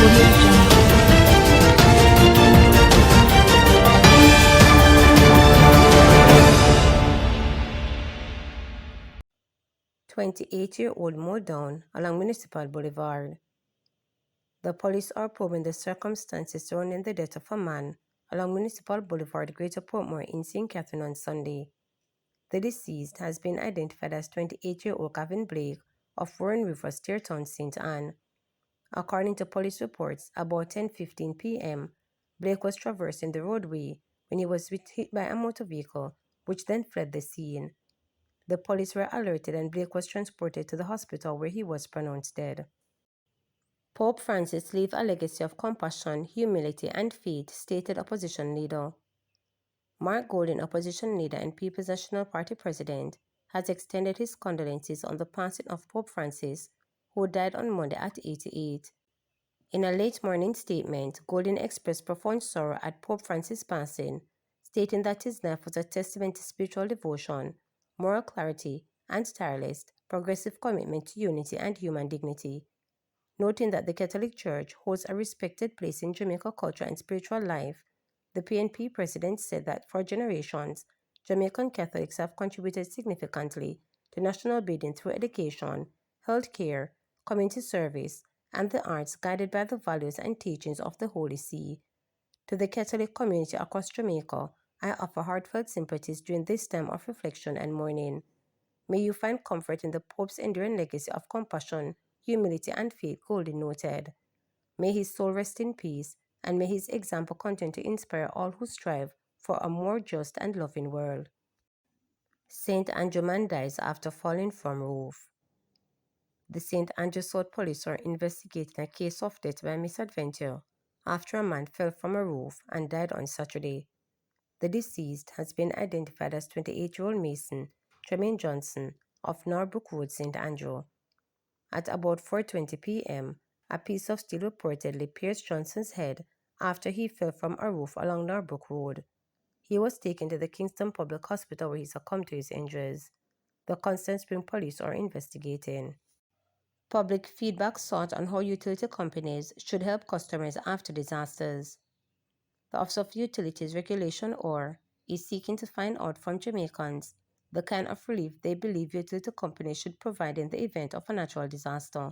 Audio Jungle. 28-year-old mowed down along Municipal Boulevard. The police are probing the circumstances surrounding the death of a man along Municipal Boulevard, Greater Portmore in St. Catherine on Sunday. The deceased has been identified as 28-year-old Gavin Blake of Warren River, Steertown, St. Anne. According to police reports, about 10:15 p.m., Blake was traversing the roadway when he was hit by a motor vehicle, which then fled the scene. The police were alerted and Blake was transported to the hospital where he was pronounced dead. Pope Francis leaves a legacy of compassion, humility, and faith, stated opposition leader. Mark Golding, opposition leader and People's National Party president, has extended his condolences on the passing of Pope Francis, who died on Monday at 88. In a late morning statement, Golding expressed profound sorrow at Pope Francis' passing, stating that his life was a testament to spiritual devotion, moral clarity, and tireless, progressive commitment to unity and human dignity. Noting that the Catholic Church holds a respected place in Jamaica culture and spiritual life, the PNP president said that for generations, Jamaican Catholics have contributed significantly to national building through education, health care, community service, and the arts, guided by the values and teachings of the Holy See. To the Catholic community across Jamaica, I offer heartfelt sympathies during this time of reflection and mourning. May you find comfort in the Pope's enduring legacy of compassion, humility, and faith, Golding noted. May his soul rest in peace, and may his example continue to inspire all who strive for a more just and loving world. St. Andrew man dies after falling from roof. The St. Andrew South police are investigating a case of death by misadventure after a man fell from a roof and died on Saturday. The deceased has been identified as 28-year-old Mason Tremaine Johnson of Norbrook Road, St. Andrew. At about 4:20 p.m., a piece of steel reportedly pierced Johnson's head after he fell from a roof along Norbrook Road. He was taken to the Kingston Public Hospital where he succumbed to his injuries. The Constant Spring police are investigating. Public feedback sought on how utility companies should help customers after disasters. The Office of Utilities Regulation, OR, is seeking to find out from Jamaicans the kind of relief they believe utility companies should provide in the event of a natural disaster.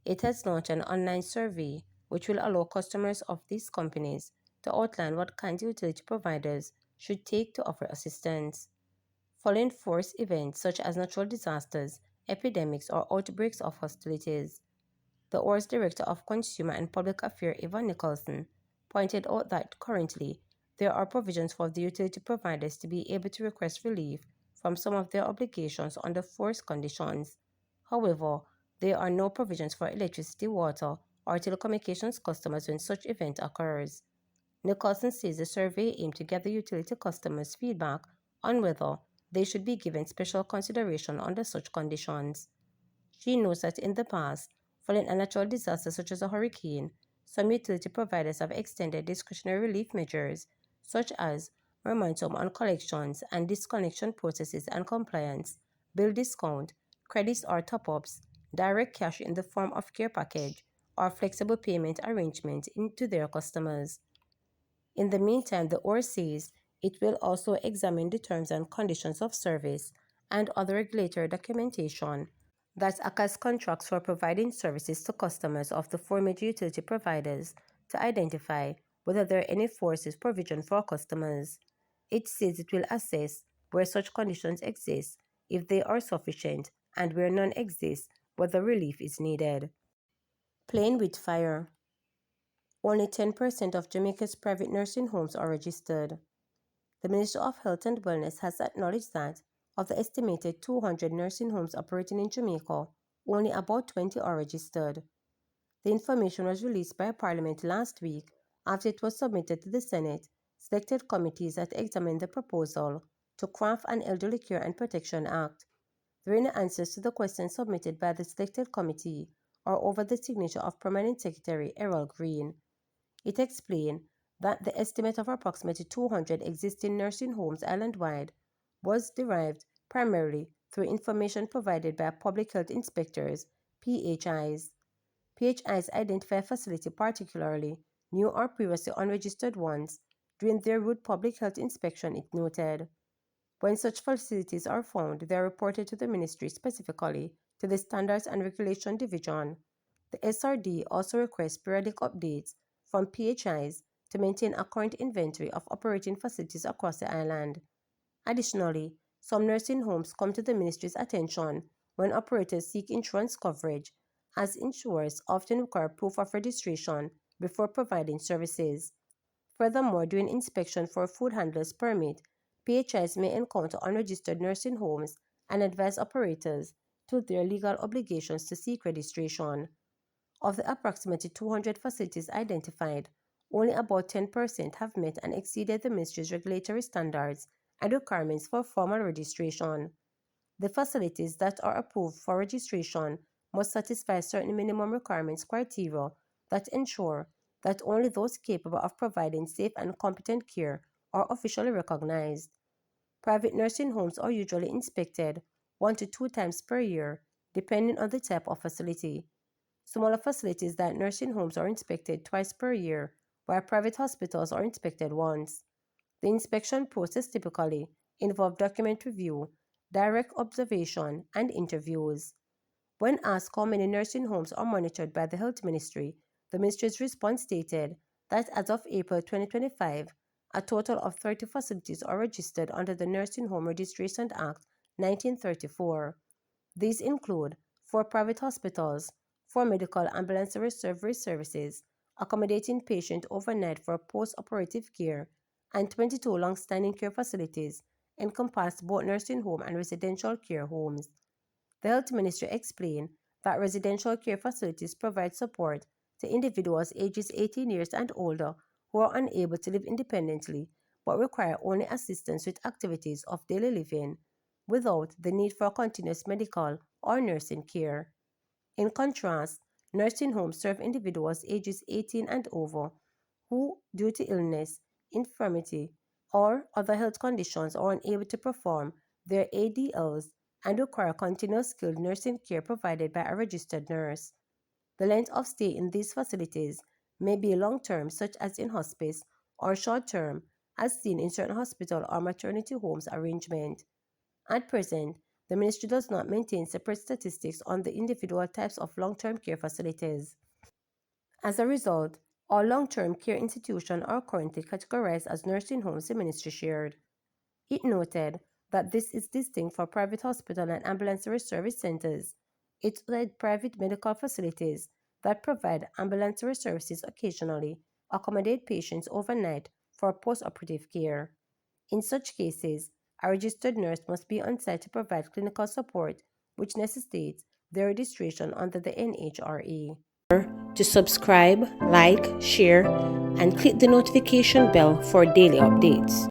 It has launched an online survey which will allow customers of these companies to outline what kinds of utility providers should take to offer assistance. Following force events such as natural disasters, epidemics, or outbreaks of hostilities, the OR's Director of Consumer and Public Affairs, Evan Nicholson, pointed out that currently there are provisions for the utility providers to be able to request relief from some of their obligations under force conditions. However, there are no provisions for electricity, water, or telecommunications customers when such event occurs. Nicholson says the survey aimed to gather utility customers' feedback on whether they should be given special consideration under such conditions. She notes that in the past, following a natural disaster such as a hurricane, some utility providers have extended discretionary relief measures such as moratorium on collections and disconnection processes and compliance, bill discount, credits or top-ups, direct cash in the form of care package, or flexible payment arrangement into their customers. In the meantime, the OR says it will also examine the terms and conditions of service and other regulatory documentation that act as contracts for providing services to customers of the four major utility providers to identify whether there are any forces provision for customers. It says it will assess where such conditions exist, if they are sufficient, and where none exist, whether relief is needed. Playing with fire. Only 10% of Jamaica's private nursing homes are registered. The Ministry of Health and Wellness has acknowledged that of the estimated 200 nursing homes operating in Jamaica, only about 20 are registered. The information was released by Parliament last week after it was submitted to the Senate selected committees that examined the proposal to craft an Elderly Care and Protection Act. The written answers to the questions submitted by the selected committee are over the signature of Permanent Secretary Errol Green. It explained that the estimate of approximately 200 existing nursing homes island-wide was derived primarily through information provided by public health inspectors, PHIs. PHIs identify a facility, particularly new or previously unregistered ones, during their route public health inspection, it noted. When such facilities are found, they are reported to the Ministry, specifically to the Standards and Regulation Division. The SRD also requests periodic updates from PHIs to maintain a current inventory of operating facilities across the island. Additionally, some nursing homes come to the Ministry's attention when operators seek insurance coverage, as insurers often require proof of registration before providing services. Furthermore, during inspection for a food handler's permit, PHIs may encounter unregistered nursing homes and advise operators to their legal obligations to seek registration. Of the approximately 200 facilities identified, only about 10% have met and exceeded the Ministry's regulatory standards and requirements for formal registration. The facilities that are approved for registration must satisfy certain minimum requirements criteria that ensure that only those capable of providing safe and competent care are officially recognized. Private nursing homes are usually inspected 1 to 2 times per year, depending on the type of facility. Smaller facilities like nursing homes are inspected twice per year, while private hospitals are inspected once. The inspection process typically involves document review, direct observation, and interviews. When asked how many nursing homes are monitored by the Health Ministry, the Ministry's response stated that as of April 2025, a total of 30 facilities are registered under the Nursing Home Registration Act 1934. These include 4 private hospitals, 4 medical ambulatory services, accommodating patients overnight for post-operative care, and 22 long-standing care facilities encompass both nursing home and residential care homes. The Health Ministry explained that residential care facilities provide support to individuals ages 18 years and older who are unable to live independently but require only assistance with activities of daily living without the need for continuous medical or nursing care. In contrast, nursing homes serve individuals ages 18 and over who, due to illness, infirmity, or other health conditions, are unable to perform their ADLs and require continuous skilled nursing care provided by a registered nurse. The length of stay in these facilities may be long-term, such as in hospice, or short-term, as seen in certain hospital or maternity homes arrangement. At present, the Ministry does not maintain separate statistics on the individual types of long-term care facilities. As a result, all long-term care institutions are currently categorized as nursing homes, the Ministry shared. It noted that this is distinct for private hospital and ambulatory service centers. It said private medical facilities that provide ambulatory services occasionally accommodate patients overnight for post-operative care. In such cases, a registered nurse must be on site to provide clinical support, which necessitates their registration under the NHRA. To subscribe, like, share, and click the notification bell for daily updates.